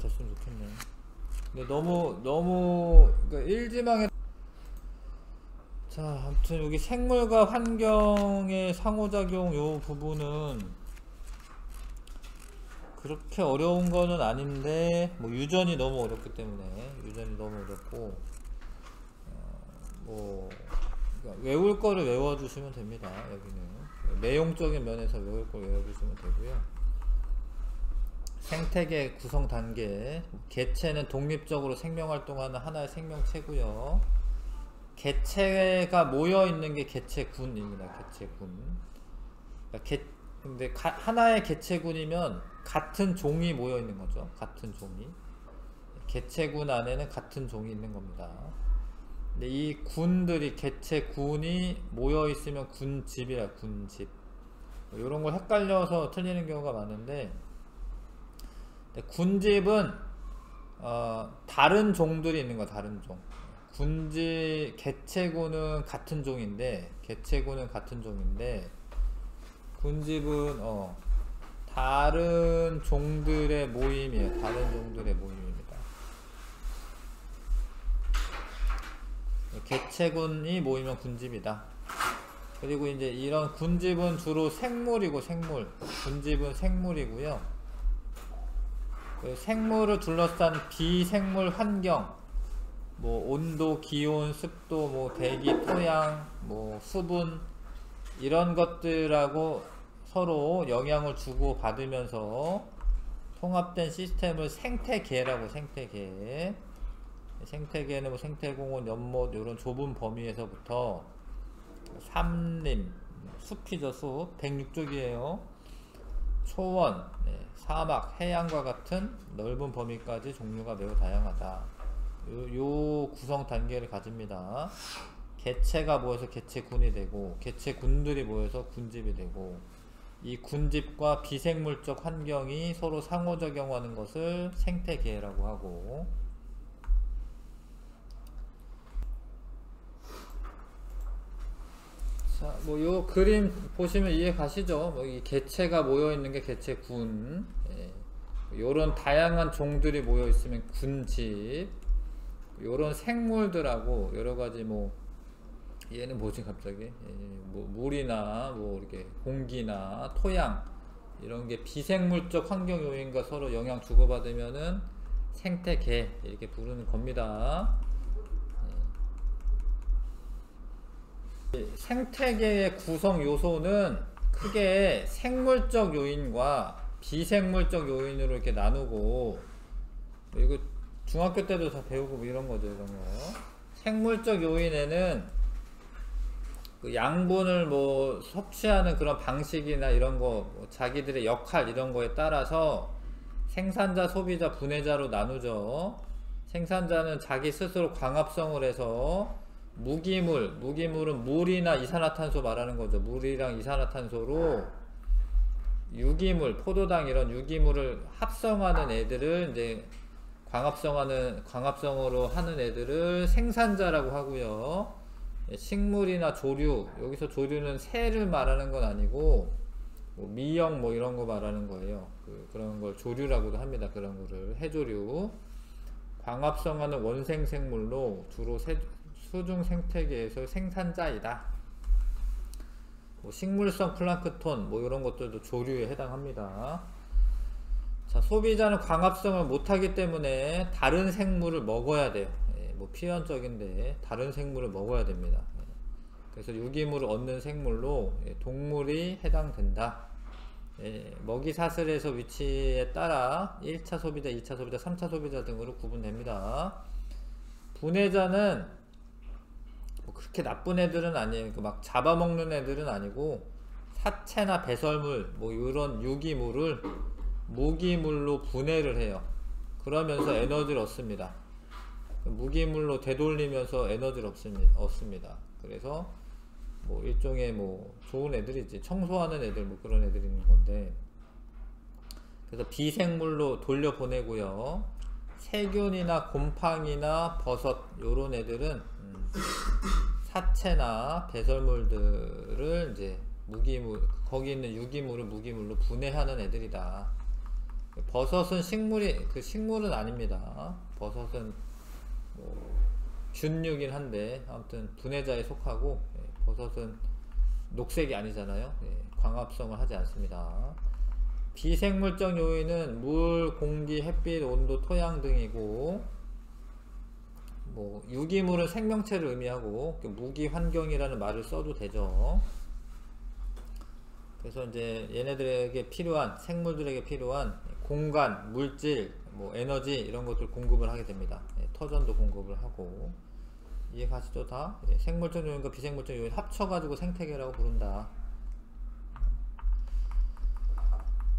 됐으면 좋겠네. 근데 너무 그러니까 일지망에. 자, 아무튼 여기 생물과 환경의 상호작용 요 부분은 그렇게 어려운 거는 아닌데, 뭐 유전이 너무 어렵기 때문에, 유전이 너무 어렵고, 뭐 그러니까 외울 거를 외워주시면 됩니다. 여기는 내용적인 면에서 외울 걸 외워주시면 되고요. 생태계 구성 단계, 개체는 독립적으로 생명활동하는 하나의 생명체고요. 개체가 모여있는 게 개체군입니다. 개체군. 그러니까 근데 하나의 개체군이면 같은 종이 모여있는 거죠. 같은 종이. 개체군 안에는 같은 종이 있는 겁니다. 근데 이 군들이, 개체군이 모여있으면 군집이라, 군집. 요런 걸 헷갈려서 틀리는 경우가 많은데, 군집은 다른 종들이 있는 거야. 다른 종. 개체군은 같은 종인데, 군집은 다른 종들의 모임이에요. 다른 종들의 모임입니다. 개체군이 모이면 군집이다. 그리고 이제 이런 군집은 주로 생물이고, 군집은 생물이고요. 생물을 둘러싼 비생물 환경, 뭐 온도, 기온, 습도, 뭐 대기, 토양, 뭐 수분, 이런 것들하고 서로 영향을 주고 받으면서 통합된 시스템을 생태계라고. 생태계는 뭐 생태공원, 연못, 이런 좁은 범위에서부터 산림, 숲이죠. 숲 106쪽이에요. 초원, 사막, 해양과 같은 넓은 범위까지 종류가 매우 다양하다. 요 구성 단계를 가집니다. 개체가 모여서 개체군이 되고, 개체군들이 모여서 군집이 되고, 이 군집과 비생물적 환경이 서로 상호작용하는 것을 생태계라고 하고, 자, 뭐 요 그림 보시면 이해 가시죠? 뭐 이 개체가 모여 있는 게 개체군, 요런 다양한 종들이 모여 있으면 군집, 요런 생물들하고 여러가지, 뭐 얘는 뭐지 갑자기, 뭐 물이나 뭐 이렇게 공기나 토양, 이런 게 비생물적 환경 요인과 서로 영향 주고받으면은 생태계 이렇게 부르는 겁니다. 생태계의 구성 요소는 크게 생물적 요인과 비생물적 요인으로 이렇게 나누고, 이거 중학교 때도 다 배우고 뭐 이런 거죠. 이런 거. 생물적 요인에는 그 양분을 뭐 섭취하는 그런 방식이나 이런 거, 뭐 자기들의 역할 이런 거에 따라서 생산자, 소비자, 분해자로 나누죠. 생산자는 자기 스스로 광합성을 해서 무기물은 물이나 이산화탄소 말하는 거죠. 물이랑 이산화탄소로 유기물, 포도당 이런 유기물을 합성하는 애들을 이제 광합성으로 하는 애들을 생산자라고 하고요. 식물이나 조류, 여기서 조류는 새를 말하는 건 아니고 뭐 미역 뭐 이런 거 말하는 거예요. 그런 걸 조류라고도 합니다. 그런 거를 해조류. 광합성하는 원생 생물로 주로 수중 생태계에서 생산자이다. 뭐 식물성 플랑크톤 뭐 이런 것들도 조류에 해당합니다. 자, 소비자는 광합성을 못하기 때문에 다른 생물을 먹어야 돼요. 뭐 필연적인데 다른 생물을 먹어야 됩니다. 그래서 유기물을 얻는 생물로 동물이 해당된다. 먹이사슬에서 위치에 따라 1차 소비자, 2차 소비자, 3차 소비자 등으로 구분됩니다. 분해자는 뭐 그렇게 나쁜 애들은 아니에요. 막 잡아먹는 애들은 아니고 사체나 배설물 뭐 이런 유기물을 무기물로 분해를 해요. 그러면서 에너지를 얻습니다. 무기물로 되돌리면서 에너지를 얻습니다. 그래서 뭐 일종의 뭐 좋은 애들이지, 청소하는 애들 뭐 그런 애들이 있는 건데, 그래서 비생물로 돌려보내고요. 세균이나 곰팡이나 버섯 요런 애들은 사체나 배설물들을 이제 거기 있는 유기물을 무기물로 분해하는 애들이다. 버섯은 식물은 아닙니다. 버섯은 뭐 균류긴 한데 아무튼 분해자에 속하고, 버섯은 녹색이 아니잖아요. 광합성을 하지 않습니다. 비생물적 요인은 물, 공기, 햇빛, 온도, 토양 등이고, 뭐 유기물은 생명체를 의미하고 무기 환경이라는 말을 써도 되죠. 그래서 이제 얘네들에게 필요한, 생물들에게 필요한 공간, 물질, 뭐 에너지 이런 것들 공급을 하게 됩니다. 터전도 공급을 하고. 이해가시죠 다? 생물적 요인과 비생물적 요인 합쳐가지고 생태계라고 부른다.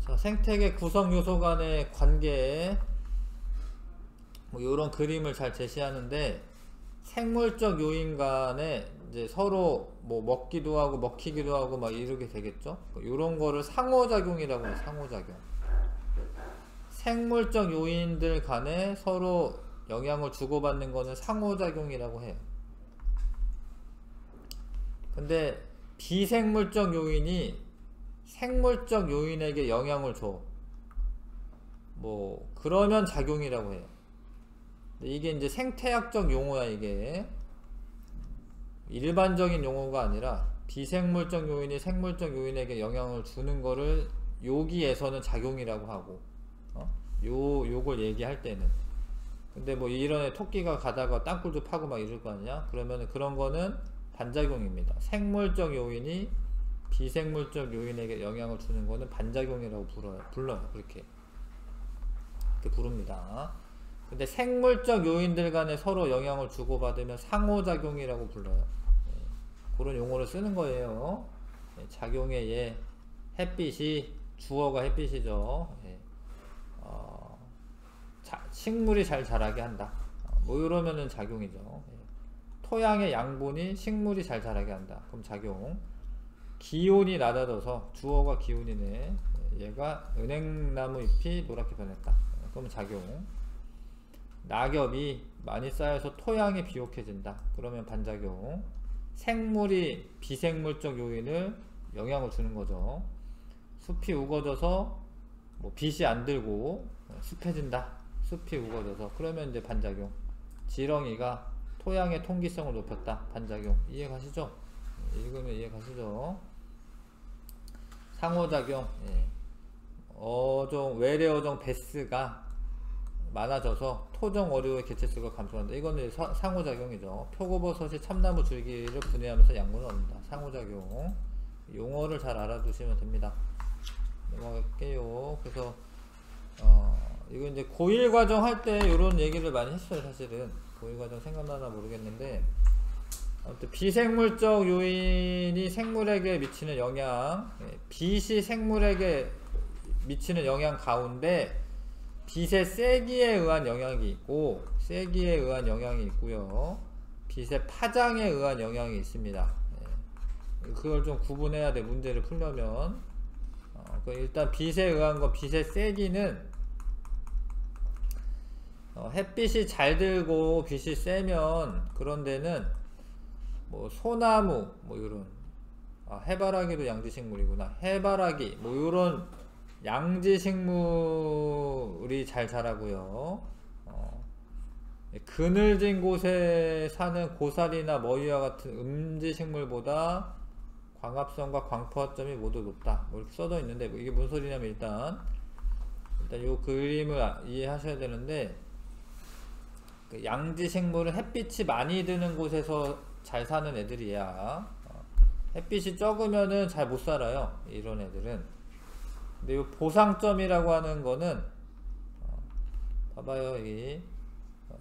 자, 생태계 구성 요소 간의 관계, 뭐 이런 그림을 잘 제시하는데, 생물적 요인 간에 이제 서로 뭐 먹기도 하고 먹히기도 하고 막 이렇게 되겠죠. 이런 거를 상호작용이라고 해요. 상호작용. 생물적 요인들 간에 서로 영향을 주고받는 거는 상호작용이라고 해요. 근데 비생물적 요인이 생물적 요인에게 영향을 줘. 뭐 그러면 작용이라고 해요. 이게 이제 생태학적 용어야. 이게 일반적인 용어가 아니라 비생물적 요인이 생물적 요인에게 영향을 주는 거를 여기에서는 작용이라고 하고, 요걸 얘기할 때는. 근데 뭐 이런 토끼가 가다가 땅굴도 파고 막 이럴 거 아니야? 그러면 그런 거는 반작용입니다. 생물적 요인이 비생물적 요인에게 영향을 주는 거는 반작용이라고 불러요. 그렇게 부릅니다. 근데 생물적 요인들 간에 서로 영향을 주고받으면 상호작용이라고 불러요. 그런 용어를 쓰는 거예요. 작용의 예, 햇빛이, 주어가 햇빛이죠. 식물이 잘 자라게 한다. 뭐 이러면은 작용이죠. 토양의 양분이 식물이 잘 자라게 한다. 그럼 작용. 기온이 낮아져서, 주어가 기온이네. 얘가 은행나무 잎이 노랗게 변했다. 그럼 작용. 낙엽이 많이 쌓여서 토양이 비옥해진다. 그러면 반작용. 생물이 비생물적 요인을 영향을 주는 거죠. 숲이 우거져서 뭐 빛이 안 들고 습해진다. 숲이 우거져서. 그러면 이제 반작용. 지렁이가 토양의 통기성을 높였다. 반작용. 이해가시죠? 읽으면 이해가시죠? 상호작용. 외래어종 배스가 많아져서 토종 어류의 개체수가 감소한다. 이거는 상호작용이죠. 표고버섯이 참나무 줄기를 분해하면서 양분을 얻는다. 상호작용. 용어를 잘 알아두시면 됩니다. 넘어갈게요. 그래서 이거 이제 고1 과정 할 때 이런 얘기를 많이 했어요. 사실은 고1 과정 생각나나 모르겠는데, 아무튼 비생물적 요인이 생물에게 미치는 영향, 빛이 생물에게 미치는 영향 가운데 빛의 세기에 의한 영향이 있고, 세기에 의한 영향이 있고요, 빛의 파장에 의한 영향이 있습니다. 그걸 좀 구분해야 돼. 문제를 풀려면. 일단 빛에 의한 거, 빛의 세기는 햇빛이 잘 들고 빛이 세면 그런 데는 뭐 소나무, 뭐 이런, 해바라기도 양지식물이구나. 해바라기, 뭐 이런 양지식물이 잘 자라고요. 그늘진 곳에 사는 고사리나 머위와 같은 음지식물보다 광합성과 광포화점이 모두 높다. 뭐 이렇게 써져 있는데, 뭐 이게 무슨 소리냐면 일단 요 그림을 이해하셔야 되는데, 그 양지식물은 햇빛이 많이 드는 곳에서 잘 사는 애들이야. 햇빛이 적으면은 잘 못 살아요. 이런 애들은. 근데 요 보상점이라고 하는 거는, 봐봐요. 여기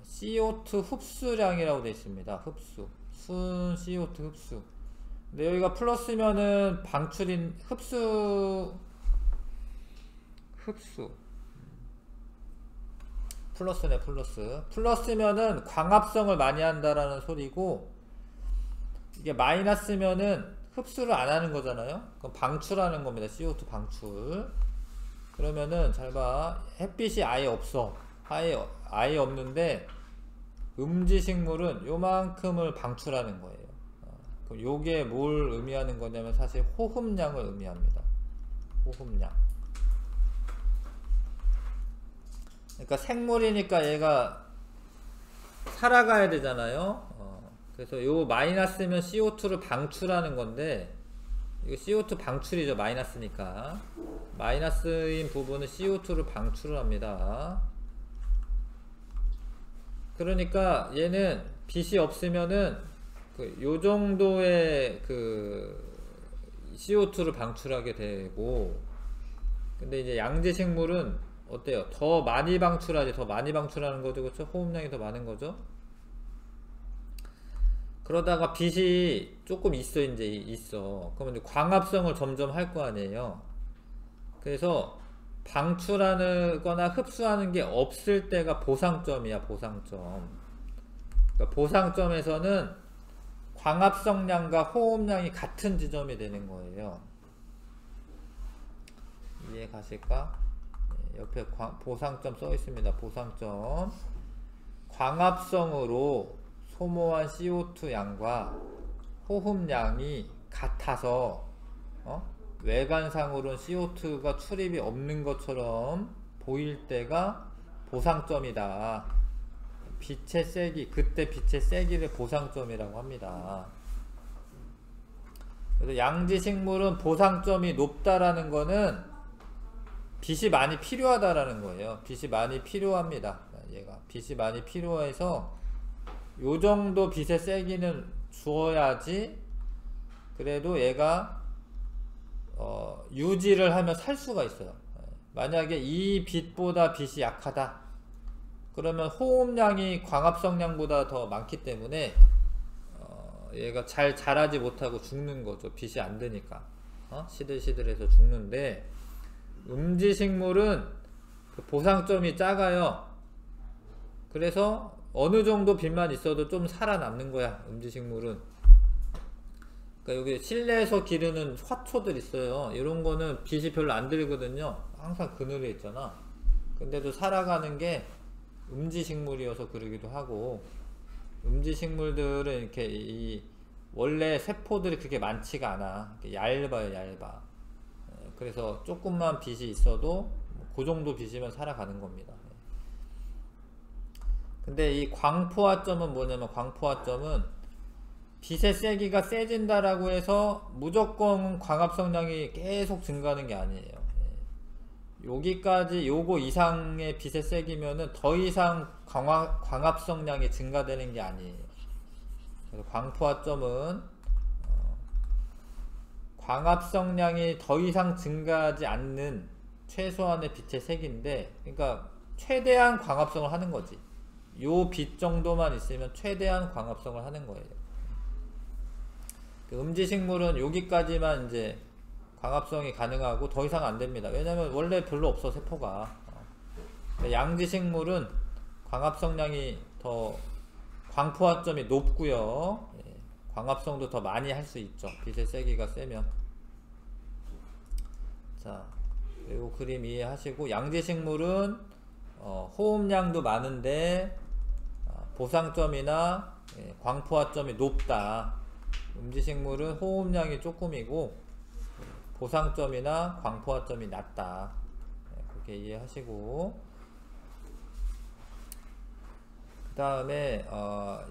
CO2 흡수량이라고 되어 있습니다. 흡수. 순 CO2 흡수. 근데 여기가 플러스면은 방출인 흡수 플러스네. 플러스면은 광합성을 많이 한다라는 소리고, 이게 마이너스면은 흡수를 안 하는 거잖아요. 그럼 방출하는 겁니다. CO2 방출. 그러면은 잘 봐. 햇빛이 아예 없어. 아예 없는데 음지식물은 요만큼을 방출하는 거예요. 그럼 요게 뭘 의미하는 거냐면 사실 호흡량을 의미합니다. 호흡량. 그러니까 생물이니까 얘가 살아가야 되잖아요. 그래서 요 마이너스면 CO2를 방출하는 건데, 이거 CO2 방출이죠. 마이너스니까. 마이너스인 부분은 CO2를 방출을 합니다. 그러니까 얘는 빛이 없으면은 요 정도의 CO2를 방출하게 되고, 근데 이제 양지식물은 어때요? 더 많이 방출하지. 더 많이 방출하는 거죠. 그렇죠? 호흡량이 더 많은 거죠. 그러다가 빛이 조금 있어. 이제 있어. 그러면 이제 광합성을 점점 할 거 아니에요. 그래서 방출하거나 흡수하는 게 없을 때가 보상점이야. 보상점. 그러니까 보상점에서는 광합성량과 호흡량이 같은 지점이 되는 거예요. 이해 가실까? 옆에 보상점 써 있습니다. 보상점. 광합성으로 소모한 CO2 양과 호흡량이 같아서 외관상으로는 CO2가 출입이 없는 것처럼 보일 때가 보상점이다. 빛의 세기, 그때 빛의 세기를 보상점이라고 합니다. 그래서 양지식물은 보상점이 높다라는 거는 빛이 많이 필요하다라는 거예요. 빛이 많이 필요합니다. 얘가 빛이 많이 필요해서 요 정도 빛의 세기는 주어야지 그래도 얘가 유지를 하면 살 수가 있어요. 만약에 이 빛보다 빛이 약하다 그러면 호흡량이 광합성량보다 더 많기 때문에 얘가 잘 자라지 못하고 죽는 거죠. 빛이 안 되니까 시들시들해서 죽는데, 음지식물은 보상점이 작아요. 그래서 어느 정도 빛만 있어도 좀 살아남는 거야. 음지식물은. 그러니까 여기 실내에서 기르는 화초들 있어요. 이런 거는 빛이 별로 안 들거든요. 항상 그늘에 있잖아. 근데도 살아가는 게 음지식물이어서 그러기도 하고, 음지식물들은 이렇게 원래 세포들이 그렇게 많지가 않아. 얇아요. 얇아. 그래서 조금만 빛이 있어도 그 정도 빛이면 살아가는 겁니다. 근데 이 광포화점은 뭐냐면, 광포화점은 빛의 세기가 세진다라고 해서 무조건 광합성량이 계속 증가하는 게 아니에요. 여기까지 요거 이상의 빛의 세기면은 더 이상 광합성량이 증가되는 게 아니에요. 그래서 광포화점은 광합성량이 더 이상 증가하지 않는 최소한의 빛의 세기인데, 그러니까 최대한 광합성을 하는 거지. 요 빛 정도만 있으면 최대한 광합성을 하는 거예요. 음지식물은 여기까지만 이제 광합성이 가능하고 더 이상 안 됩니다. 왜냐면 원래 별로 없어, 세포가. 양지식물은 광합성량이 더, 광포화점이 높고요. 광합성도 더 많이 할 수 있죠. 빛의 세기가 세면. 자, 요 그림 이해하시고, 양지식물은 호흡량도 많은데 보상점이나 광포화점이 높다. 음지식물은 호흡량이 조금이고 보상점이나 광포화점이 낮다. 그렇게 이해하시고, 그 다음에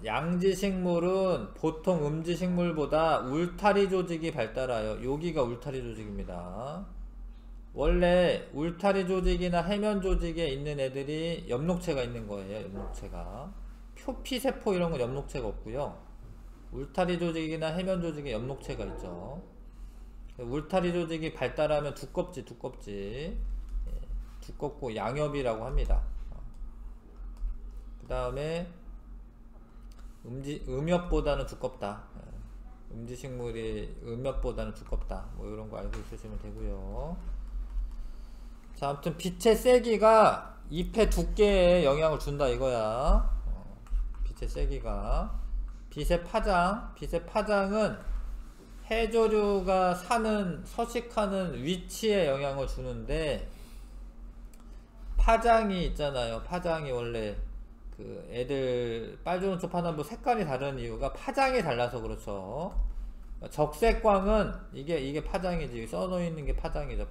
양지식물은 보통 음지식물보다 울타리 조직이 발달하여, 여기가 울타리 조직입니다. 원래 울타리 조직이나 해면 조직에 있는 애들이 엽록체가 있는 거예요. 엽록체가. 표피세포 이런 건 엽록체가 없고요. 울타리 조직이나 해면 조직에 엽록체가 있죠. 울타리 조직이 발달하면 두껍지. 두껍고 양엽이라고 합니다. 그 다음에 음엽보다는 두껍다. 음지식물이 음엽보다는 두껍다. 뭐 이런 거 알고 있으시면 되고요. 자, 아무튼 빛의 세기가 잎의 두께에 영향을 준다 이거야. 빛의 세기가. 빛의 파장은 해조류가 서식하는 위치에 영향을 주는데, 파장이 있잖아요. 파장이 원래 그 애들 빨주노초 파남보 색깔이 다른 이유가 파장이 달라서 그렇죠. 적색광은 이게 파장이지. 써놓있는 게 파장이죠.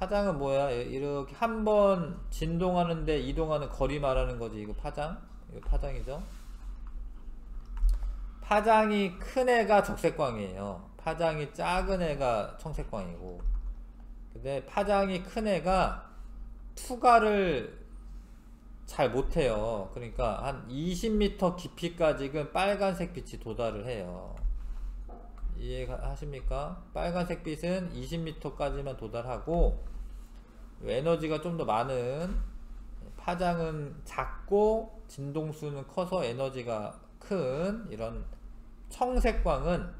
파장은 뭐야? 이렇게 한 번 진동하는데 이동하는 거리 말하는 거지. 이거 파장? 이거 파장이죠. 파장이 큰 애가 적색광이에요. 파장이 작은 애가 청색광이고. 근데 파장이 큰 애가 투과를 잘 못해요. 그러니까 한 20m 깊이까지는 빨간색 빛이 도달을 해요. 이해하십니까? 빨간색 빛은 20m까지만 도달하고, 에너지가 좀 더 많은 파장은 작고 진동수는 커서 에너지가 큰 이런 청색광은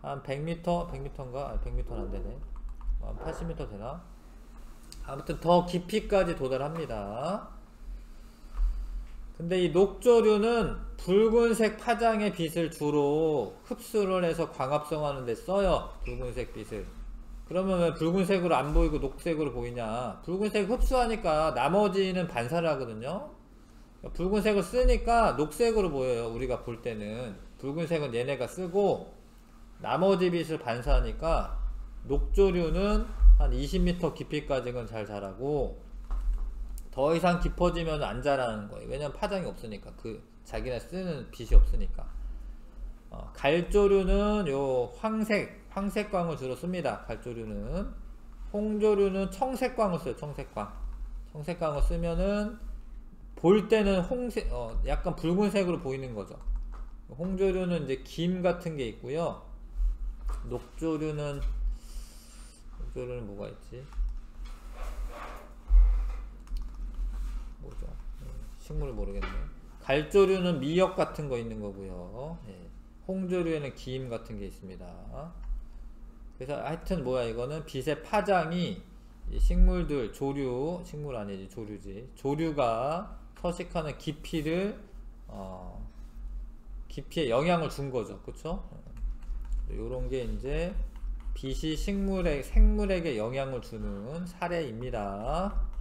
한 100m, 100m인가? 100m는 안되네. 한 80m 되나? 아무튼 더 깊이까지 도달합니다. 근데 이 녹조류는 붉은색 파장의 빛을 주로 흡수를 해서 광합성하는 데 써요. 붉은색 빛을. 그러면 왜 붉은색으로 안 보이고 녹색으로 보이냐? 붉은색 흡수하니까 나머지는 반사를 하거든요. 붉은색을 쓰니까 녹색으로 보여요. 우리가 볼 때는 붉은색은 얘네가 쓰고 나머지 빛을 반사하니까 녹조류는 한 20m 깊이까지는 잘 자라고 더 이상 깊어지면 안 자라는 거예요. 왜냐면 파장이 없으니까, 그 자기네 쓰는 빛이 없으니까. 갈조류는 요 황색광을 주로 씁니다. 갈조류는. 홍조류는 청색광을 써요. 청색광을 쓰면은 볼 때는 약간 붉은색으로 보이는 거죠. 홍조류는 이제 김 같은 게 있고요. 녹조류는 뭐가 있지? 뭐죠? 식물을 모르겠네. 갈조류는 미역 같은 거 있는 거고요. 홍조류에는 기임 같은 게 있습니다. 그래서 하여튼 뭐야, 이거는 빛의 파장이 식물들, 식물 아니지, 조류가 서식하는 깊이에 영향을 준 거죠. 그쵸? 요런 게 이제 빛이 생물에게 영향을 주는 사례입니다.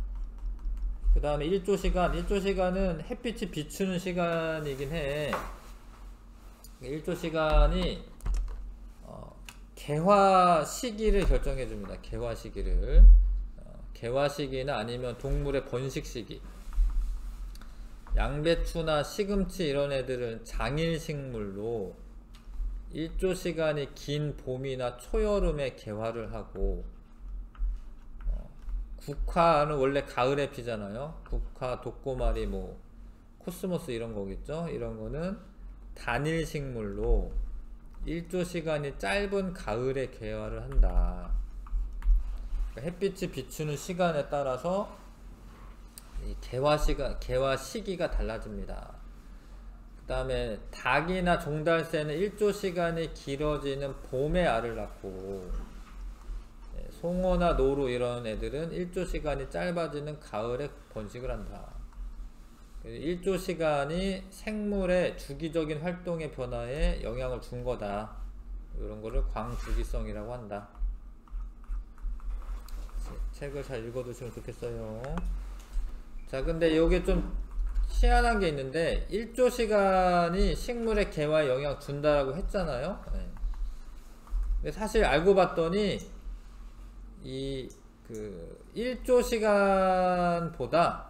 그 다음에 1조시간은 햇빛이 비추는 시간이긴 해. 1조시간이 개화 시기를 결정해 줍니다. 개화 시기나 아니면 동물의 번식 시기. 양배추나 시금치 이런 애들은 장일식물로 1조시간이 긴 봄이나 초여름에 개화를 하고, 국화는 원래 가을에 피잖아요. 국화, 독고마리, 코스모스 이런 거겠죠. 이런 거는 단일식물로 1조시간이 짧은 가을에 개화를 한다. 햇빛이 비추는 시간에 따라서 이 개화 시기가 달라집니다. 그 다음에 닭이나 종달새는 1조시간이 길어지는 봄에 알을 낳고, 송어나 노루 이런 애들은 1조시간이 짧아지는 가을에 번식을 한다. 1조시간이 생물의 주기적인 활동의 변화에 영향을 준 거다. 이런 거를 광주기성이라고 한다. 책을 잘 읽어두시면 좋겠어요. 자, 근데 요게 좀 희한한 게 있는데, 1조시간이 식물의 개화에 영향 준다라고 했잖아요. 근데 사실 알고 봤더니 이 1조시간보다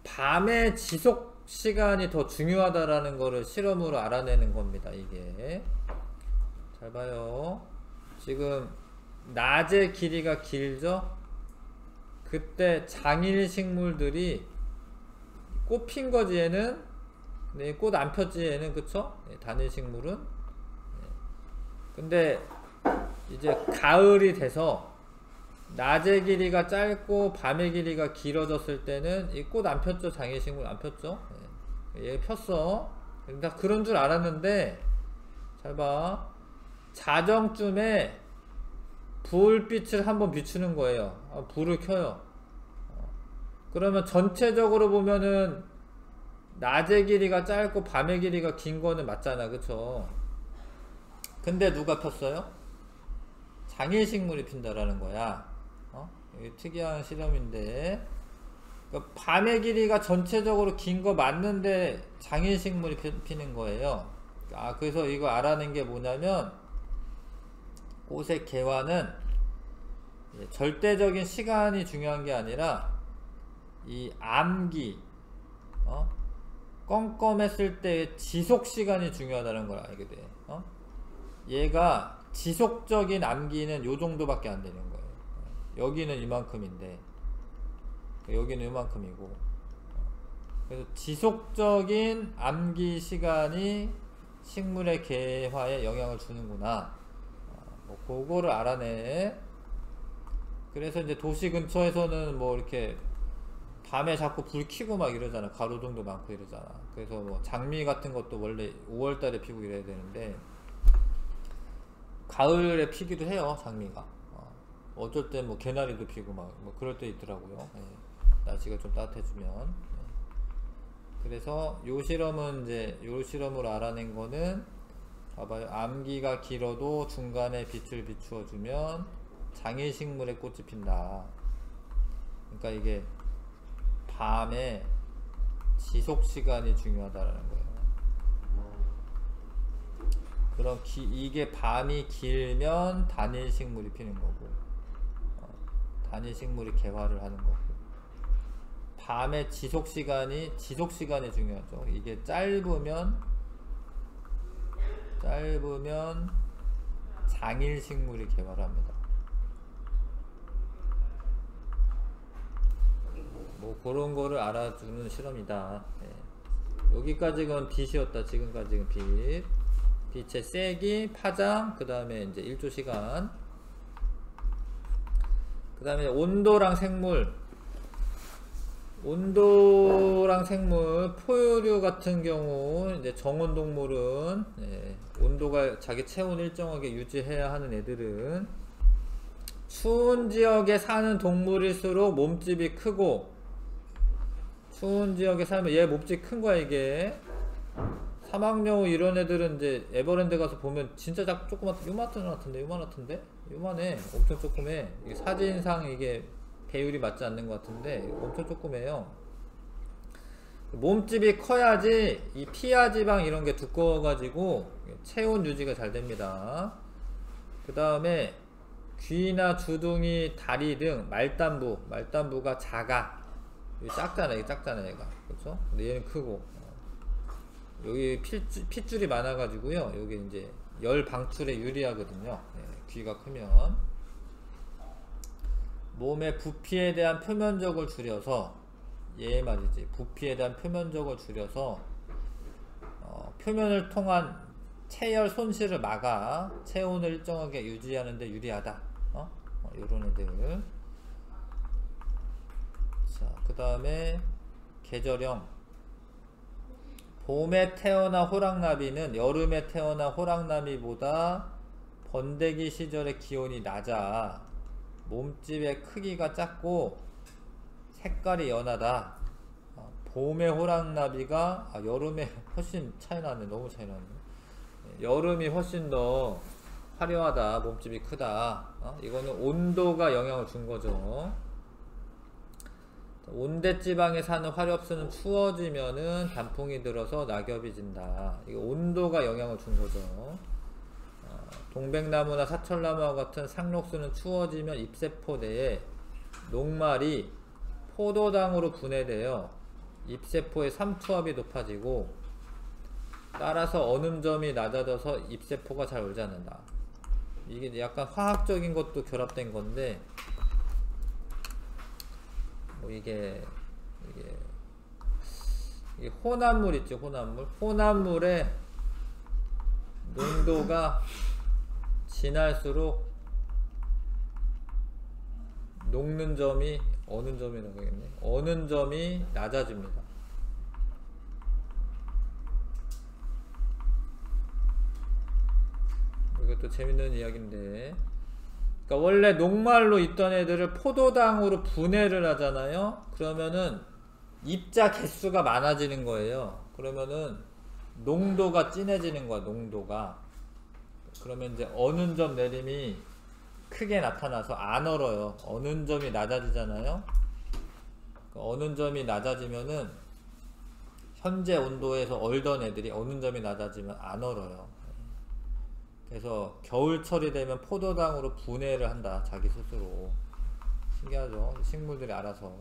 밤의 지속 시간이 더 중요하다라는 거를 실험으로 알아내는 겁니다. 이게 잘 봐요. 지금 낮의 길이가 길죠? 그때 장일 식물들이 꽃 핀 거지 얘는. 근데 꽃 안 폈지 얘는. 그쵸? 단일 식물은. 근데 이제 가을이 돼서 낮의 길이가 짧고 밤의 길이가 길어졌을 때는 이 꽃 안 폈죠? 장일식물 안 폈죠? 얘 폈어. 다 그런 줄 알았는데, 잘 봐. 자정쯤에 불빛을 한번 비추는 거예요. 불을 켜요. 그러면 전체적으로 보면은 낮의 길이가 짧고 밤의 길이가 긴 거는 맞잖아. 그쵸? 근데 누가 폈어요? 장일식물이 핀다라는 거야. 이게 특이한 실험인데, 그러니까 밤의 길이가 전체적으로 긴 거 맞는데 장일식물이 피는 거예요. 그래서 이거 알아낸 게 뭐냐면, 꽃의 개화는 절대적인 시간이 중요한 게 아니라 이 암기, 껌껌했을 때의 지속 시간이 중요하다는 걸 알게 돼. 얘가 지속적인 암기는 요 정도밖에 안 되는 거예요. 여기는 이만큼인데 여기는 이만큼이고, 그래서 지속적인 암기 시간이 식물의 개화에 영향을 주는구나. 뭐 그거를 알아내. 그래서 이제 도시 근처에서는 뭐 이렇게 밤에 자꾸 불 켜고 막 이러잖아. 가로등도 많고 이러잖아. 그래서 뭐 장미 같은 것도 원래 5월달에 피고 이래야 되는데 가을에 피기도 해요, 장미가. 어쩔 땐 뭐 개나리도 피고 막 뭐 그럴 때 있더라고요. 날씨가 좀 따뜻해지면. 그래서 요 실험은 이제 요 실험으로 알아낸 거는 봐봐요. 암기가 길어도 중간에 빛을 비추어 주면 장일식물에 꽃이 핀다. 그러니까 이게 밤에 지속 시간이 중요하다라는 거예요. 그럼 이게 밤이 길면 단일식물이 피는 거고, 단일식물이 개화를 하는 거고, 밤의 지속 시간이 중요하죠. 이게 짧으면 장일식물이 개화를 합니다. 뭐 그런 거를 알아주는 실험이다. 여기까지는 빛이었다. 지금까지는 빛의 세기, 파장, 그 다음에 이제 1조 시간, 그 다음에 온도랑 생물, 포유류 같은 경우, 이제 정온동물은, 온도가 자기 체온 일정하게 유지해야 하는 애들은, 추운 지역에 사는 동물일수록 몸집이 크고, 추운 지역에 살면 얘 몸집이 큰 거야, 이게. 사막여우 이런 애들은 이제 에버랜드 가서 보면 진짜 조그맣, 요만한데? 요만해. 엄청 조그매. 이게 사진상 이게 배율이 맞지 않는 것 같은데 엄청 조그매요. 몸집이 커야지 이 피하 지방 이런 게 두꺼워가지고 체온 유지가 잘 됩니다. 그 다음에 귀나 주둥이, 다리 등 말단부가 작아. 작잖아, 이게 작잖아, 얘가. 그렇죠? 근데 얘는 크고. 여기 핏줄이 많아가지고요. 여기 이제 열 방출에 유리하거든요. 귀가 크면. 몸의 부피에 대한 표면적을 줄여서, 얘 말이지. 부피에 대한 표면적을 줄여서, 표면을 통한 체열 손실을 막아 체온을 일정하게 유지하는데 유리하다. 요런 애들. 자, 그 다음에 계절형. 봄에 태어난 호랑나비는 여름에 태어난 호랑나비보다 번데기 시절의 기온이 낮아. 몸집의 크기가 작고 색깔이 연하다. 봄의 호랑나비가 여름에 훨씬 차이나네. 너무 차이나네. 여름이 훨씬 더 화려하다. 몸집이 크다. 이거는 온도가 영향을 준 거죠. 온대지방에 사는 화렵수는 추워지면은 단풍이 들어서 낙엽이 진다. 이거 온도가 영향을 준 거죠. 동백나무나 사철나무와 같은 상록수는 추워지면 잎세포 내에 녹말이 포도당으로 분해되어 잎세포의 삼투압이 높아지고 따라서 어음점이 낮아져서 잎세포가 잘 울지 않는다. 이게 약간 화학적인 것도 결합된 건데 뭐 이게 혼합물 있죠. 혼합물의 농도가 진할수록 녹는 점이 어느 점이라고 하겠네. 어느 점이 낮아집니다. 이것도 재밌는 이야기인데, 그러니까 원래 녹말로 있던 애들을 포도당으로 분해를 하잖아요. 그러면은 입자 개수가 많아지는 거예요. 그러면은 농도가 진해지는 거야. 농도가. 그러면 이제 어느 점 내림이 크게 나타나서 안 얼어요. 어느 점이 낮아지잖아요. 어느 점이 낮아지면은 현재 온도에서 얼던 애들이 어느 점이 낮아지면 안 얼어요. 그래서 겨울철이 되면 포도당으로 분해를 한다. 자기 스스로. 신기하죠? 식물들이 알아서.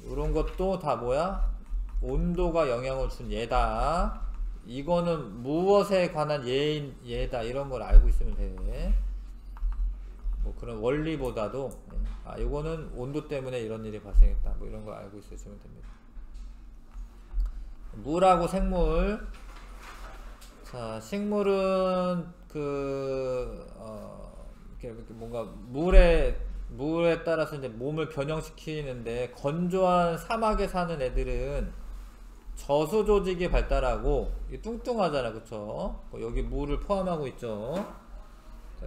이런 것도 다 뭐야? 온도가 영향을 준 예다. 이거는 무엇에 관한 예다. 이런 걸 알고 있으면 돼. 뭐 그런 원리보다도 이거는 온도 때문에 이런 일이 발생했다. 뭐 이런 걸 알고 있으시면 됩니다. 물하고 생물. 자, 식물은 이렇게 뭔가 물에 따라서 이제 몸을 변형시키는데, 건조한 사막에 사는 애들은 저수 조직이 발달하고 뚱뚱하잖아, 그쵸? 여기 물을 포함하고 있죠.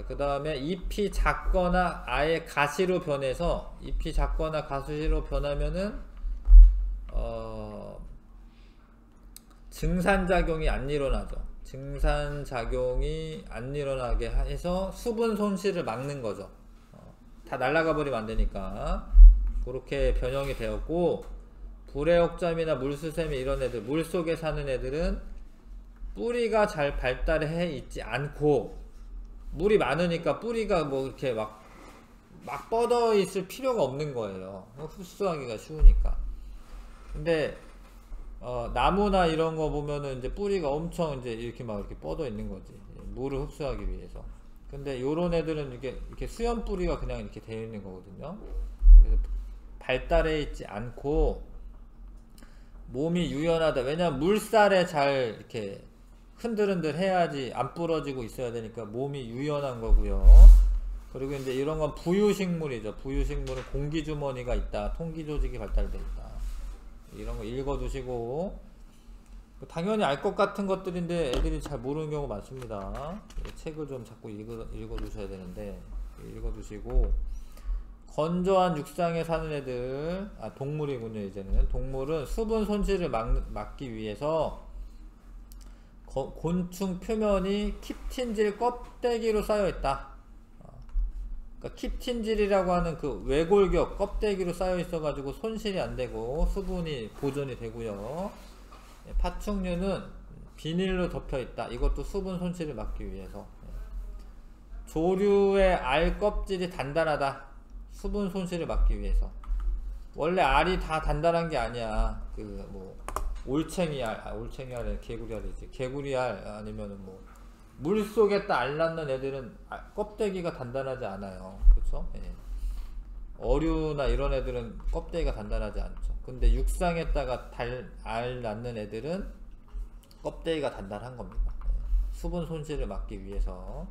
그 다음에 잎이 작거나 아예 가시로 변해서, 잎이 작거나 가시로 변하면은 증산작용이 안 일어나죠. 증산작용이 안 일어나게 해서 수분 손실을 막는 거죠. 다 날아가 버리면 안 되니까. 그렇게 변형이 되었고, 불의옥잠이나 물수세미 이런 애들, 물속에 사는 애들은 뿌리가 잘 발달해 있지 않고, 물이 많으니까 뿌리가 뭐 이렇게 막 뻗어 있을 필요가 없는 거예요. 흡수하기가 쉬우니까. 근데 나무나 이런 거 보면은 이제 뿌리가 엄청 이제 이렇게 막 이렇게 뻗어 있는 거지. 물을 흡수하기 위해서. 근데 요런 애들은 이렇게 수염 뿌리가 그냥 이렇게 되어 있는 거거든요. 그래서 발달해 있지 않고 몸이 유연하다. 왜냐면 물살에 잘 이렇게 흔들흔들 해야지 안 부러지고 있어야 되니까 몸이 유연한 거고요. 그리고 이제 이런 건 부유식물이죠. 부유식물은 공기주머니가 있다. 통기조직이 발달돼 있다. 이런 거 읽어두시고, 당연히 알 것 같은 것들인데 애들이 잘 모르는 경우가 많습니다. 책을 좀 자꾸 읽어두셔야 되는데, 읽어두시고, 건조한 육상에 사는 애들, 동물이군요. 이제는 동물은 수분 손실을 막기 위해서 곤충 표면이 킵틴질 껍데기로 쌓여있다. 그러니까 킵틴질이라고 하는 그 외골격 껍데기로 쌓여 있어 가지고 손실이 안 되고 수분이 보존이 되고요. 파충류는 비닐로 덮여 있다. 이것도 수분 손실을 막기 위해서. 조류의 알 껍질이 단단하다. 수분 손실을 막기 위해서. 원래 알이 다 단단한 게 아니야. 올챙이알, 올챙이알은 개구리알이지. 개구리알 아니면은 물속에다 알 낳는 애들은 껍데기가 단단하지 않아요. 그쵸? 예. 어류나 이런 애들은 껍데기가 단단하지 않죠. 근데 육상에다가 알 낳는 애들은 껍데기가 단단한 겁니다. 예. 수분 손실을 막기 위해서.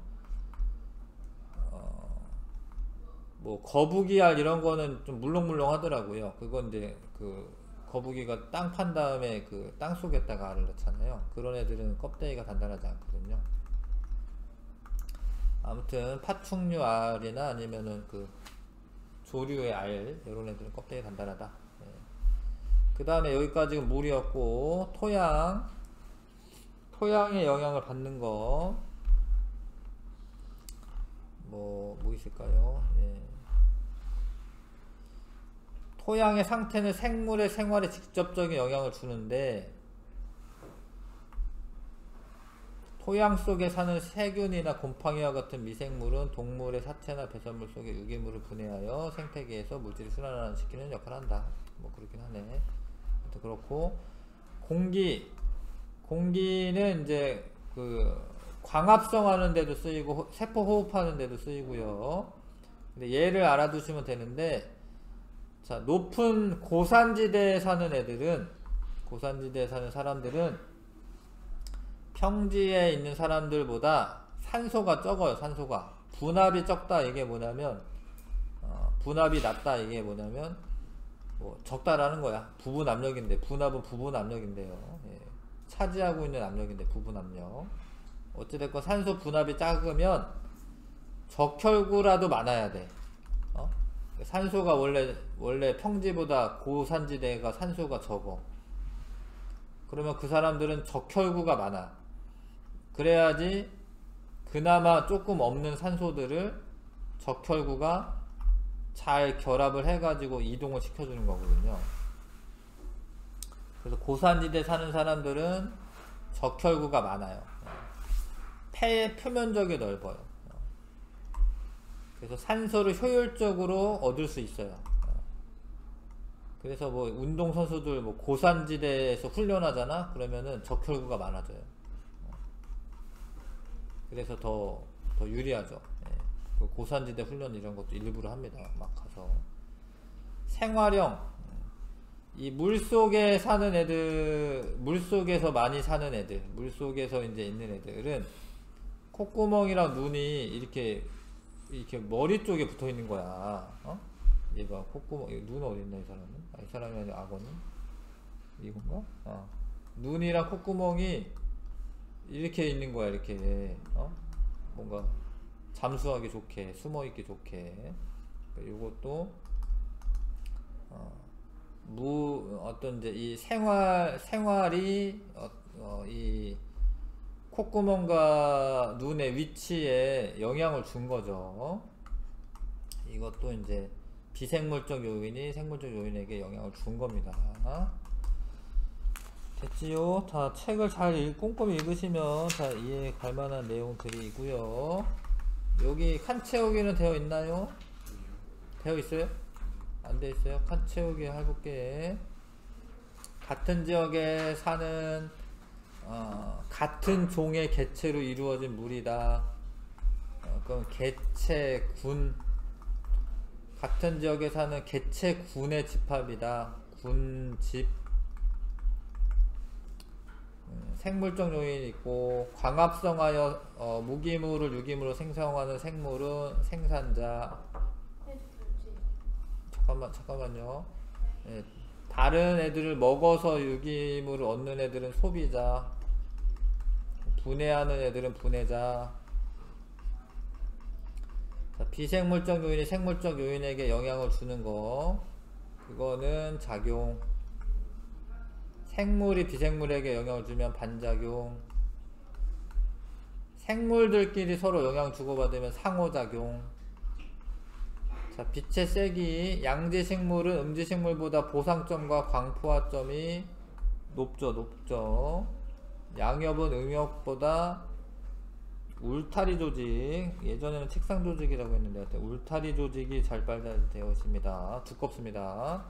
거북이알 이런 거는 좀 물렁물렁 하더라고요. 그건 이제 거북이가 땅 판 다음에 땅 속에다가 알을 넣잖아요. 그런 애들은 껍데기가 단단하지 않거든요. 아무튼 파충류 알이나 아니면은 조류의 알 이런 애들은 껍데기 단단하다. 네. 그 다음에 여기까지는 물이었고, 토양의 영향을 받는 거 뭐 있을까요? 예. 토양의 상태는 생물의 생활에 직접적인 영향을 주는데, 토양 속에 사는 세균이나 곰팡이와 같은 미생물은 동물의 사체나 배설물 속에 유기물을 분해하여 생태계에서 물질을 순환시키는 역할을 한다. 그렇긴 하네. 그렇고, 공기는 이제 광합성 하는 데도 쓰이고 세포 호흡하는 데도 쓰이고요. 근데 얘를 알아두시면 되는데, 자, 높은 고산지대에 사는 사람들은 평지에 있는 사람들보다 산소가 적어요. 산소가 분압이 적다. 이게 뭐냐면 분압이 낮다. 이게 뭐냐면 적다라는 거야. 부분 압력인데, 분압은 부분 압력인데요. 예. 차지하고 있는 압력인데 부분 압력. 어찌됐건 산소 분압이 작으면 적혈구라도 많아야 돼. 산소가 원래 평지보다 고산지대가 산소가 적어. 그러면 그 사람들은 적혈구가 많아. 그래야지 그나마 조금 없는 산소들을 적혈구가 잘 결합을 해가지고 이동을 시켜주는 거거든요. 그래서 고산지대 사는 사람들은 적혈구가 많아요. 폐의 표면적이 넓어요. 그래서 산소를 효율적으로 얻을 수 있어요. 그래서 뭐 운동선수들 뭐 고산지대에서 훈련하잖아? 그러면은 적혈구가 많아져요. 그래서 더 유리하죠. 그 고산지대 훈련 이런 것도 일부러 합니다. 막 가서. 생활형. 이 물속에 사는 애들, 물속에서 많이 사는 애들, 물속에서 이제 있는 애들은 콧구멍이랑 눈이 이렇게 머리 쪽에 붙어 있는 거야. 얘가 콧구멍, 눈 어디 있나 이 사람은? 이 사람이 아니라 악어는? 이건가? 눈이랑 콧구멍이 이렇게 있는 거야, 이렇게. 뭔가 잠수하기 좋게, 숨어있기 좋게. 요것도 어떤 이제 이 생활이 이 콧구멍과 눈의 위치에 영향을 준 거죠. 이것도 이제 비생물적 요인이 생물적 요인에게 영향을 준 겁니다. 됐지요? 다 책을 잘 꼼꼼히 읽으시면 다 이해 갈 만한 내용들이고요. 여기 칸 채우기는 되어 있나요? 되어 있어요? 안 되어 있어요? 칸 채우기 해볼게. 같은 지역에 사는 같은 종의 개체로 이루어진 물이다. 그럼 개체군, 같은 지역에 사는 개체군의 집합이다. 군집. 생물적 요인이 있고, 광합성하여 무기물을 유기물로 생성하는 생물은 생산자. 잠깐만요. 예, 다른 애들을 먹어서 유기물을 얻는 애들은 소비자. 분해하는 애들은 분해자. 자, 비생물적 요인이 생물적 요인에게 영향을 주는 거, 그거는 작용. 생물이 비생물에게 영향을 주면 반작용. 생물들끼리 서로 영향 주고받으면 상호작용. 자, 빛의 세기. 양지식물은 음지식물보다 보상점과 광포화점이 높죠. 양엽은 응엽보다 울타리 조직, 예전에는 책상 조직이라고 했는데 울타리 조직이 잘 발달되어 있습니다. 두껍습니다.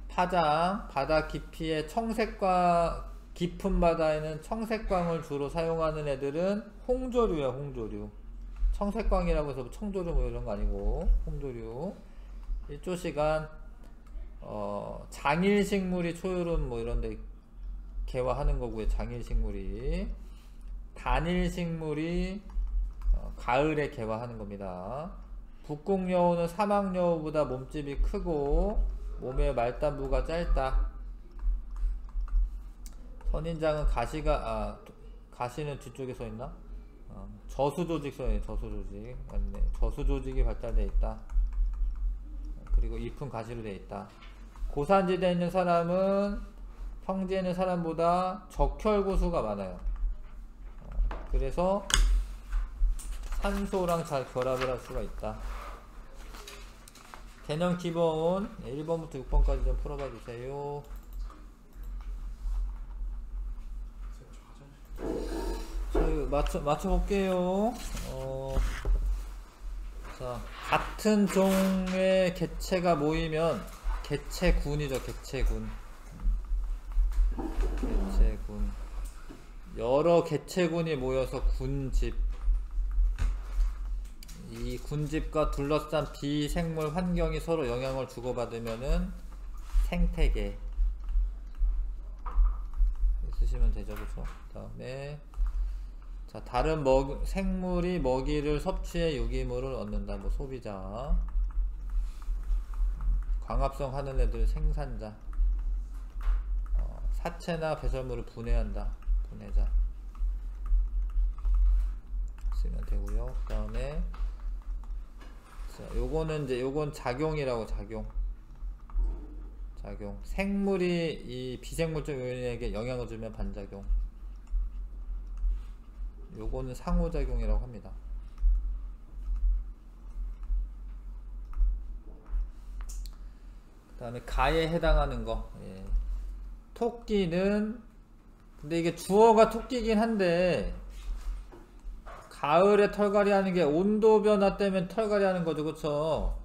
파장, 바다 깊이의 청색과 깊은 바다에는 청색광을 주로 사용하는 애들은 홍조류야, 홍조류. 청색광이라고 해서 청조류 뭐 이런 거 아니고 홍조류. 일조시간 장일식물이 초여름 뭐 이런데 개화하는 거고요. 장일식물이. 단일식물이 가을에 개화하는 겁니다. 북극여우는 사막여우보다 몸집이 크고 몸의 말단부가 짧다. 선인장은 가시는 뒤쪽에 써있나? 저수조직 써있네. 저수조직 맞네. 저수조직이 발달되어 있다. 그리고 잎은 가시로 되어 있다. 고산지대에 있는 사람은 평지에 있는 사람보다 적혈구수가 많아요. 그래서 산소랑 잘 결합을 할 수가 있다. 개념 기본 1번부터 6번까지 좀 풀어봐 주세요. 자, 맞춰볼게요. 자, 같은 종의 개체가 모이면 개체군이죠. 개체군. 여러 개체군이 모여서 군집. 이 군집과 둘러싼 비생물 환경이 서로 영향을 주고받으면은 생태계 쓰시면 되죠. 그쵸? 다음에 자, 다른 생물이 먹이를 섭취해 유기물을 얻는다. 뭐 소비자. 광합성 하는 애들 생산자. 사체나 배설물을 분해한다. 분해자. 쓰면 되고요. 그 다음에 요건 작용이라고. 작용. 생물이 이 비생물적 요인에게 영향을 주면 반작용. 요거는 상호작용이라고 합니다. 그 다음에 가에 해당하는 거. 예. 토끼는, 근데 이게 주어가 토끼긴 한데 가을에 털갈이 하는 게 온도 변화 때문에 털갈이 하는 거죠. 그쵸?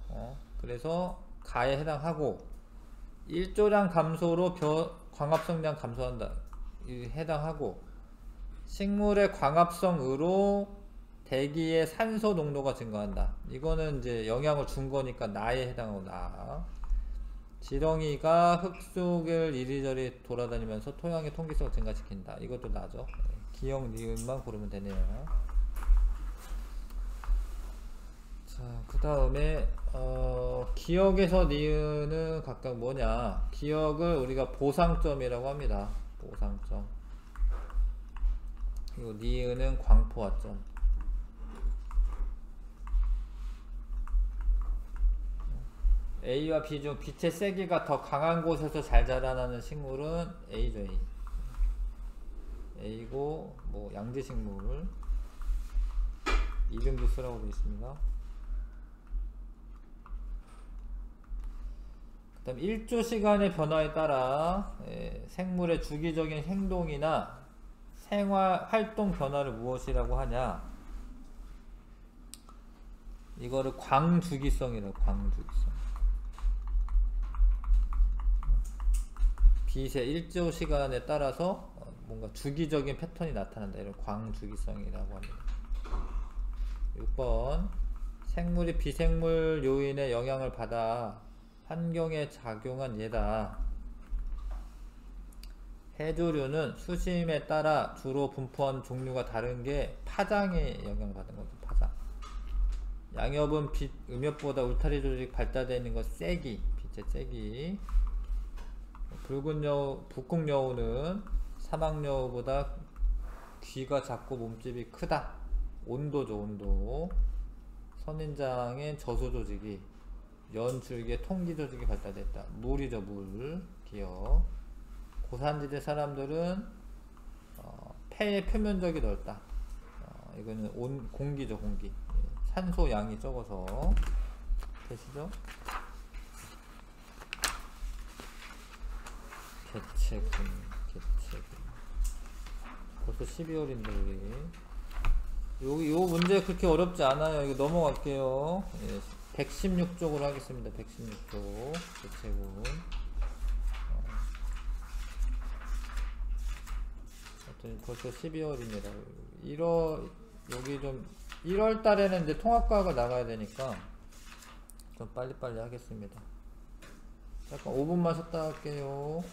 그래서 가에 해당하고, 일조량 감소로 광합성량 감소한다. 해당하고, 식물의 광합성으로 대기의 산소 농도가 증가한다. 이거는 이제 영향을 준 거니까 나에 해당하고 나. 지렁이가 흙 속을 이리저리 돌아다니면서 토양의 통기성을 증가시킨다. 이것도 나죠. 기역, 니은만 고르면 되네요. 자, 그 다음에 기역에서 니은은 각각 뭐냐. 기역을 우리가 보상점이라고 합니다. 보상점. 그리고 니은은 광포화점. A와 B 중 빛의 세기가 더 강한 곳에서 잘 자라나는 식물은 A죠. A. A고 뭐 양지식물 이름도 쓰라고 되어 있습니다. 그 다음 1조 시간의 변화에 따라 생물의 주기적인 행동이나 생활 활동 변화를 무엇이라고 하냐. 이거를 광주기성이라고. 광주기성. 빛의 1조 시간에 따라서 뭔가 주기적인 패턴이 나타난다. 이런 광주기성이라고 합니다. 6번 생물이 비생물 요인의 영향을 받아 환경에 작용한 예다. 해조류는 수심에 따라 주로 분포하는 종류가 다른 게 파장에 영향을 받은 거죠. 파장. 양엽은 빛, 음엽보다 울타리 조직이 발달되어 있는 것 세기. 빛의 세기. 붉은 여우, 북극여우는 사막여우보다 귀가 작고 몸집이 크다. 온도죠. 온도. 선인장의 저수조직이 연줄기의 통기조직이 발달됐다. 물이죠. 물. 기억. 고산지대 사람들은 폐의 표면적이 넓다. 이거는 공기죠. 공기. 산소 양이 적어서. 되시죠? 개체군. 벌써 12월인데 우리 요 문제 그렇게 어렵지 않아요. 이거 넘어갈게요. 116쪽으로 하겠습니다. 116쪽 개체군. 벌써 12월입니다. 여기 좀 1월 달에는 이제 통합과학을 나가야 되니까 좀 빨리빨리 하겠습니다. 잠깐 5분만 쉬었다 할게요.